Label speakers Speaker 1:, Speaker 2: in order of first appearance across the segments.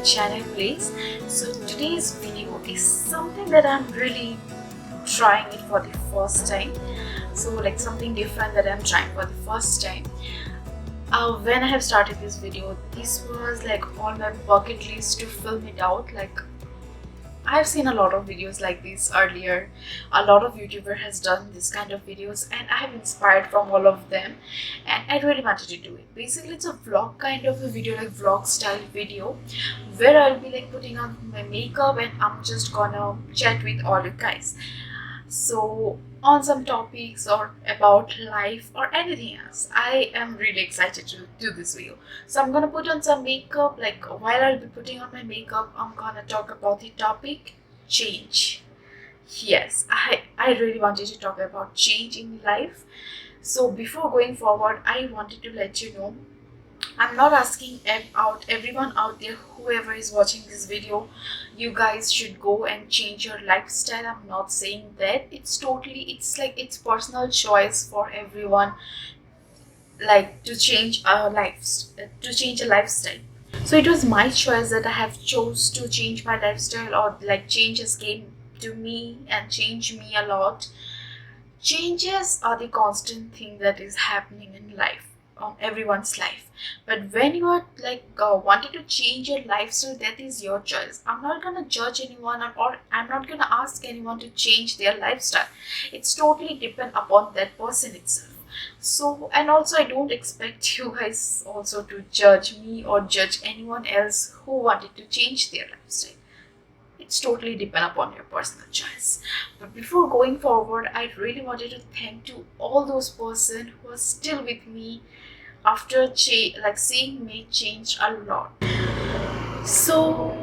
Speaker 1: channel please. So today's video is something that I'm really trying it for the first time. So like something different that I'm trying for the first time. When I have started this video, this was like on my bucket list to film it out. Like I've seen a lot of videos like this earlier. A lot of YouTuber has done this kind of videos and I have inspired from all of them and I really wanted to do it. Basically it's a vlog kind of a video, like vlog style video where I'll be like putting on my makeup and I'm just gonna chat with all you guys. So on some topics or about life or anything else, I am really excited to do this video. So I'm gonna put on some makeup. Like while I'll be putting on my makeup, I'm gonna talk about the topic change. Yes, I really wanted to talk about change in life. So before going forward, I wanted to let you know I'm not asking everyone out there, whoever is watching this video, you guys should go and change your lifestyle. I'm not saying that. It's like it's personal choice for everyone, like to change a lifestyle. So it was my choice that I have chose to change my lifestyle, or like changes came to me and changed me a lot. Changes are the constant thing that is happening in life, everyone's life. But when you are like wanting to change your lifestyle, that is your choice. I'm not gonna judge anyone, or I'm not gonna ask anyone to change their lifestyle. It's totally depend upon that person itself. So, and also I don't expect you guys also to judge me or judge anyone else who wanted to change their lifestyle. It's totally depend upon your personal choice. But before going forward, I really wanted to thank to all those person who are still with me after seeing me change a lot. So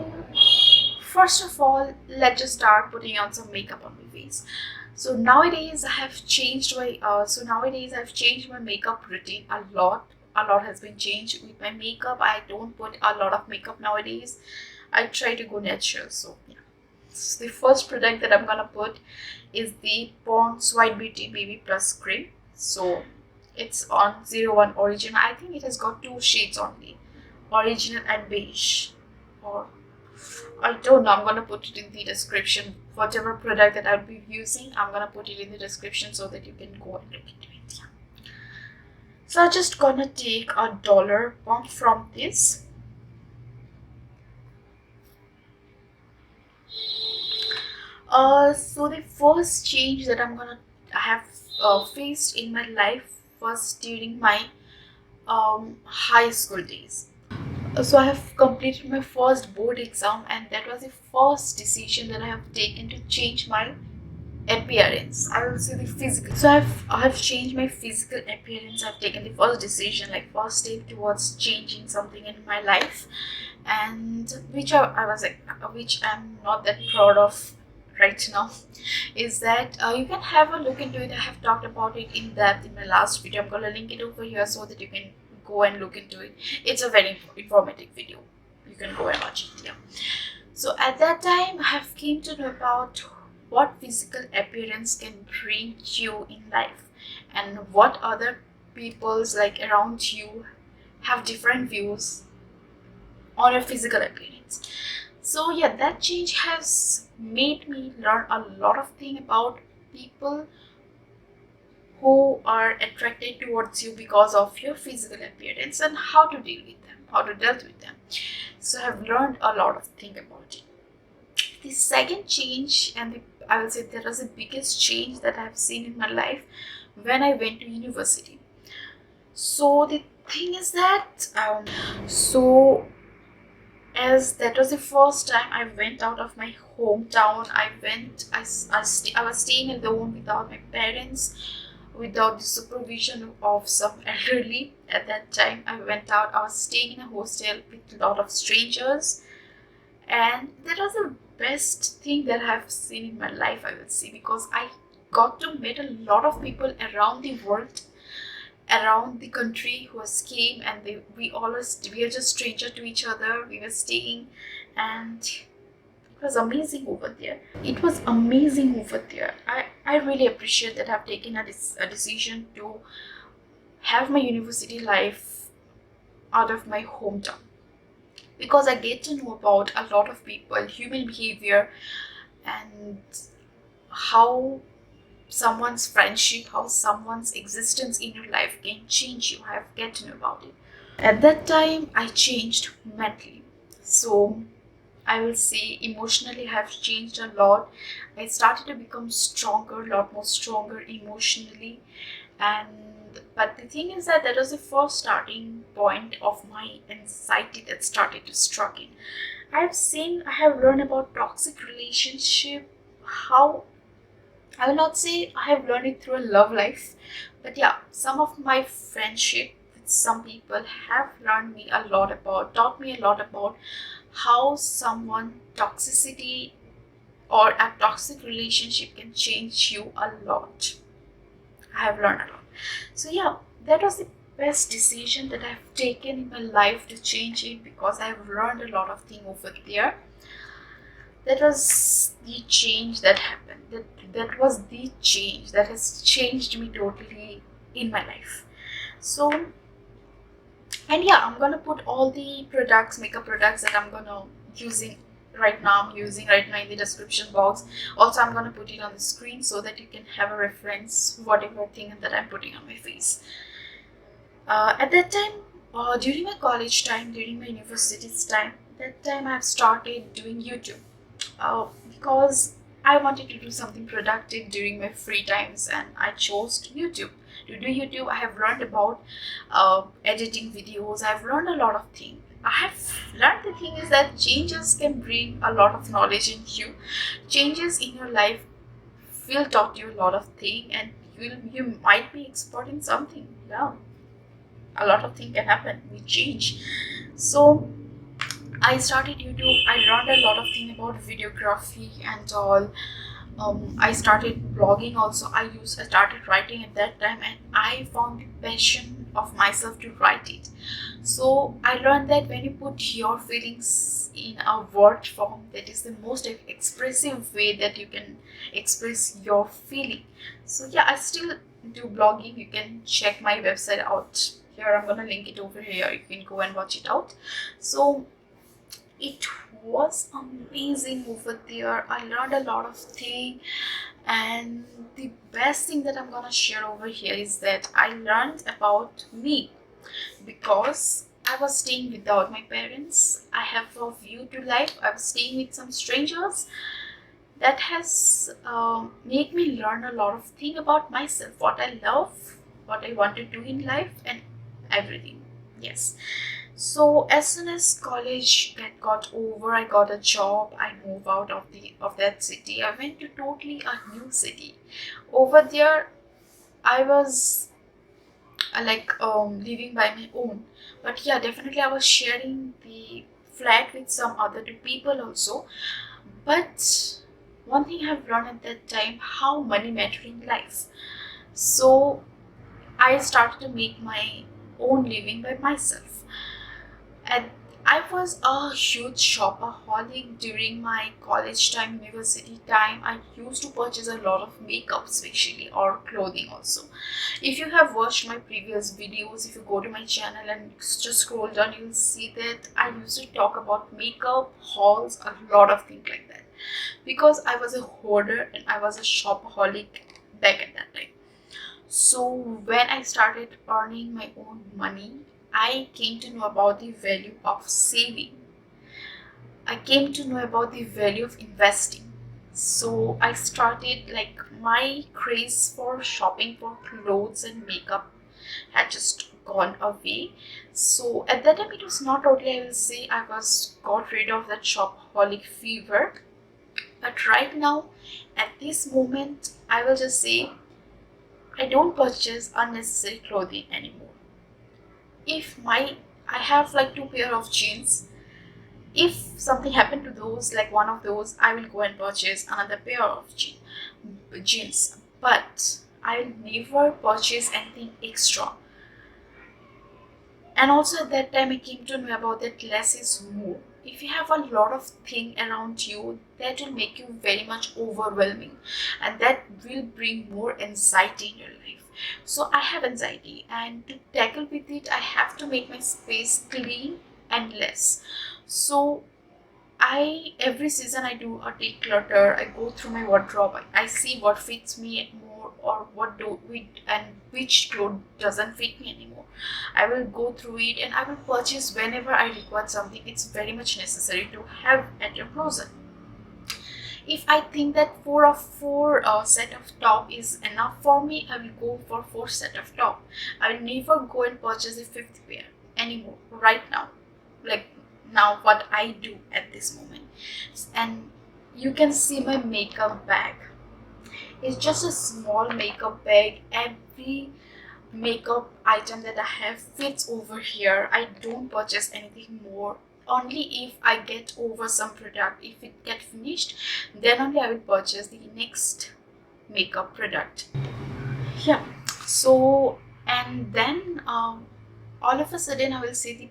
Speaker 1: first of all, let's just start putting on some makeup on my face. So nowadays I've changed my makeup routine a lot. A lot has been changed with my makeup. I don't put a lot of makeup nowadays. I try to go natural. So yeah. So the first product that I'm gonna put is the Pond's White Beauty Baby Plus Cream. So it's on 01 Original. I think it has got two shades only, Original and Beige. Or I don't know. I'm gonna put it in the description. Whatever product that I'll be using, I'm gonna put it in the description so that you can go and look into it. Yeah. So I'm just gonna take a dollar pump from this. So the first change that I have faced in my life was during my high school days. So I have completed my first board exam, and that was the first decision that I have taken to change my appearance. I will say the physical. So I have changed my physical appearance. I've taken the first decision, like first step towards changing something in my life, and which I'm not that proud of right now, is that you can have a look into it. I have talked about it in depth in my last video. I'm gonna link it over here so that you can go and look into it. It's a very informative video. You can go and watch it. Yeah. So at that time, I have came to know about what physical appearance can bring you in life, and what other people's like around you have different views on your physical appearance. So yeah, that change has made me learn a lot of things about people who are attracted towards you because of your physical appearance, and how to deal with them, how to deal with them. So I've learned a lot of things about it. The second change, and I will say that was the biggest change that I've seen in my life, when I went to university. So the thing is that as that was the first time I went out of my hometown. I was staying alone without my parents, without the supervision of some elderly. At that time I went out. I was staying in a hostel with a lot of strangers, and that was the best thing that I've seen in my life, I will say, because I got to meet a lot of people around the world, around the country, who has came, and we are just stranger to each other. We were staying, and it was amazing over there. I really appreciate that I've taken a decision to have my university life out of my hometown. because I get to know about a lot of people, human behavior, and how someone's friendship, how someone's existence in your life can change you. I have get to know about it. At that time, I changed mentally. So I will say emotionally I have changed a lot. I started to become stronger, a lot more stronger emotionally. And but the thing is that was the first starting point of my anxiety that started to struck in. I have learned about toxic relationship, how I will not say I have learned it through a love life, but yeah, some of my friendship with some people have taught me a lot about how someone toxicity or a toxic relationship can change you a lot. I have learned a lot. So yeah, that was the best decision that I've taken in my life to change it, because I've learned a lot of things over there. That was the change that happened. That was the change that has changed me totally in my life. So, and yeah, I'm gonna put all the makeup products that I'm using right now in the description box. Also, I'm gonna put it on the screen so that you can have a reference whatever thing that I'm putting on my face. At that time, during my college time, during my university's time, that time I've started doing YouTube, because I wanted to do something productive during my free times, and I chose YouTube. To do YouTube, I have learned about editing videos. I've learned a lot of things. I have learned the thing is that changes can bring a lot of knowledge in you. Changes in your life will taught you a lot of things, and you might be expert in something. Yeah, a lot of things can happen. We change. So I started YouTube. I learned a lot of things about videography and all. I started blogging also. I started writing at that time, and I found the passion of myself to write it. So I learned that when you put your feelings in a word form, that is the most expressive way that you can express your feeling. So yeah, I still do blogging. You can check my website out here. I'm gonna link it over here. You can go and watch it out. So it was amazing over there. I learned a lot of things, and the best thing that I'm gonna share over here is that I learned about me, because I was staying without my parents. I have a view to life. I was staying with some strangers. That has made me learn a lot of things about myself, what I love, what I want to do in life, and everything. Yes. So as soon as college got over, I got a job. I moved out of that city. I went to totally a new city. Over there, I was living by my own. But yeah, definitely I was sharing the flat with some other two people also. But one thing I've learned at that time, how money matter in life. So I started to make my own living by myself. And I was a huge shopaholic during my college time, university time. I used to purchase a lot of makeup, especially, or clothing also. If you have watched my previous videos, if you go to my channel and just scroll down, you'll see that I used to talk about makeup, hauls, a lot of things like that. Because I was a hoarder and I was a shopaholic back at that time. So when I started earning my own money, I came to know about the value of saving. I came to know about the value of investing. So I started, like, my craze for shopping for clothes and makeup had just gone away. So at that time it was not totally, I will say, I was got rid of that shopaholic fever. But right now, at this moment, I will just say I don't purchase unnecessary clothing anymore. If I have like two pair of jeans, if something happened to those, like one of those, I will go and purchase another pair of jeans. But I will never purchase anything extra. And also at that time I came to know about that less is more. If you have a lot of thing around you, that will make you very much overwhelming, and that will bring more anxiety in your life. So I have anxiety, and to tackle with it, I have to make my space clean. endless. So every season I do a declutter. I go through my wardrobe. I see what fits me more, or what do we, and which clothes doesn't fit me anymore. I will go through it and I will purchase whenever I require something. It's very much necessary to have at your closet. If I think that four set of top is enough for me, I will go for 4 set of top. I will never go and purchase a fifth pair anymore right now. Like now, what I do at this moment. And you can see my makeup bag. It's just a small makeup bag. Every makeup item that I have fits over here. I don't purchase anything more. Only if I get over some product, if it get finished, then only I will purchase the next makeup product. Yeah. So, and then all of a sudden I will say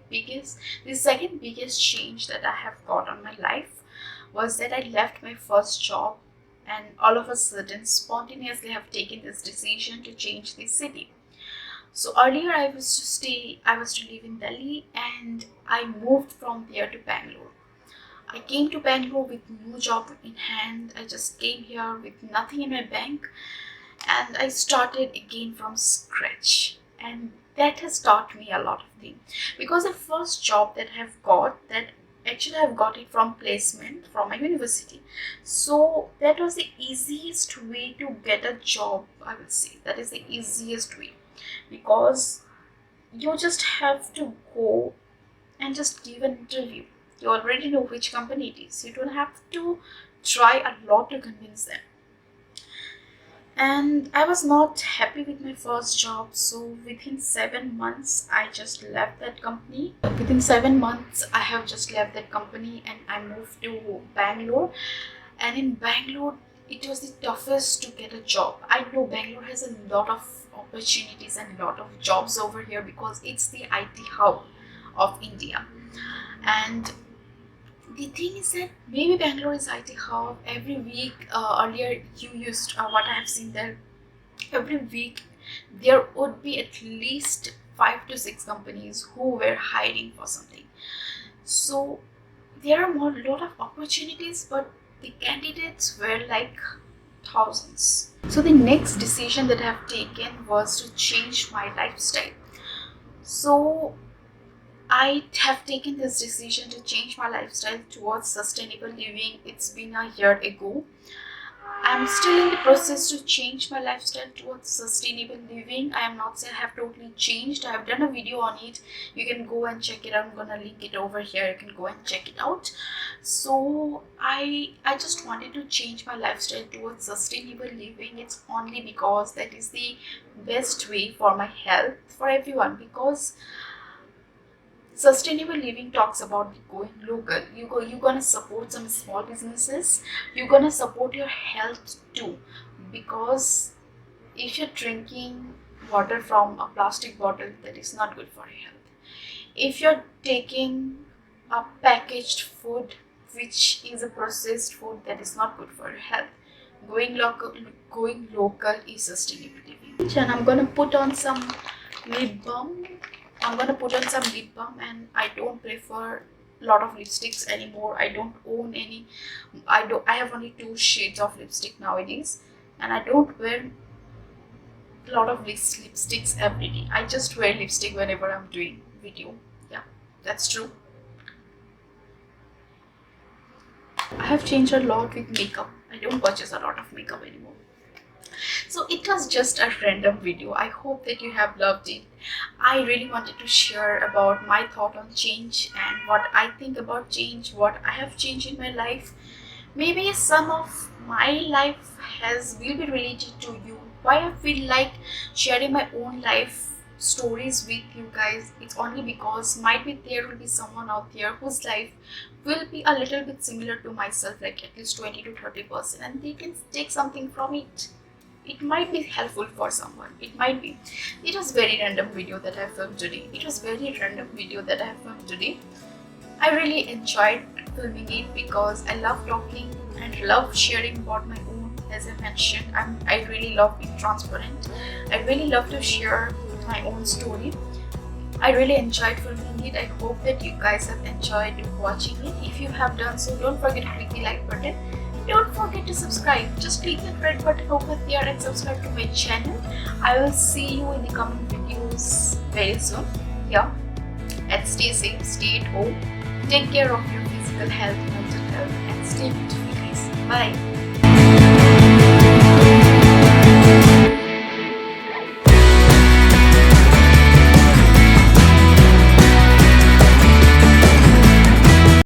Speaker 1: the second biggest change that I have got on my life was that I left my first job, and all of a sudden spontaneously have taken this decision to change the city. So earlier I was to live in Delhi, and I moved from there to Bangalore. I came to Bangalore with no job in hand. I just came here with nothing in my bank, and I started again from scratch. And that has taught me a lot of things, because the first job that I've got it from placement from my university. So that was the easiest way to get a job. I would say that is the easiest way, because you just have to go and just give an interview. You already know which company it is. You don't have to try a lot to convince them. And I was not happy with my first job, so within 7 months I just left that company. Within 7 months I have just left that company, and I moved to Bangalore. And in Bangalore it was the toughest to get a job. I know Bangalore has a lot of opportunities and a lot of jobs over here, because it's the IT hub of India. And the thing is that maybe Bangalore is IT hub. Every week, earlier you used what I have seen there. Every week there would be at least 5 to 6 companies who were hiring for something. So there are a lot of opportunities, but the candidates were like thousands. So the next decision that I have taken was to change my lifestyle. So I have taken this decision to change my lifestyle towards sustainable living. It's been a year ago. I'm still in the process to change my lifestyle towards sustainable living. I am not saying I have totally changed. I have done a video on it. You can go and check it out. I'm gonna link it over here. You can go and check it out. So I just wanted to change my lifestyle towards sustainable living. It's only because that is the best way for my health, for everyone, because sustainable living talks about going local. You're gonna support some small businesses. You're gonna support your health too, because if you're drinking water from a plastic bottle, that is not good for your health. If you're taking a packaged food, which is a processed food, that is not good for your health. Going local is sustainable living. And I'm gonna put on some lip balm. And I don't prefer a lot of lipsticks anymore. I don't own any. I have only 2 shades of lipstick nowadays, and I don't wear a lot of lipsticks every day. I just wear lipstick whenever I'm doing video. Yeah, that's true. I have changed a lot with makeup. I don't purchase a lot of makeup anymore. So it was just a random video. I hope that you have loved it. I really wanted to share about my thought on change and what I think about change, what I have changed in my life. Maybe some of my life will be related to you. Why I feel like sharing my own life stories with you guys, it's only because might be there will be someone out there whose life will be a little bit similar to myself, like at least 20 to 30%, and they can take something from it. It might be helpful for someone. It might be. It was very random video that I filmed today. I really enjoyed filming it because I love talking and love sharing about my own. As I mentioned, I really love being transparent. I really love to share my own story. I really enjoyed filming it. I hope that you guys have enjoyed watching it. If you have done so, don't forget to click the like button. Don't forget to subscribe. Just click that red button over there and subscribe to my channel. I will see you in the coming videos very soon. Yeah. And stay safe, stay at home. Take care of your physical health, mental health, and stay beautiful, guys. Bye.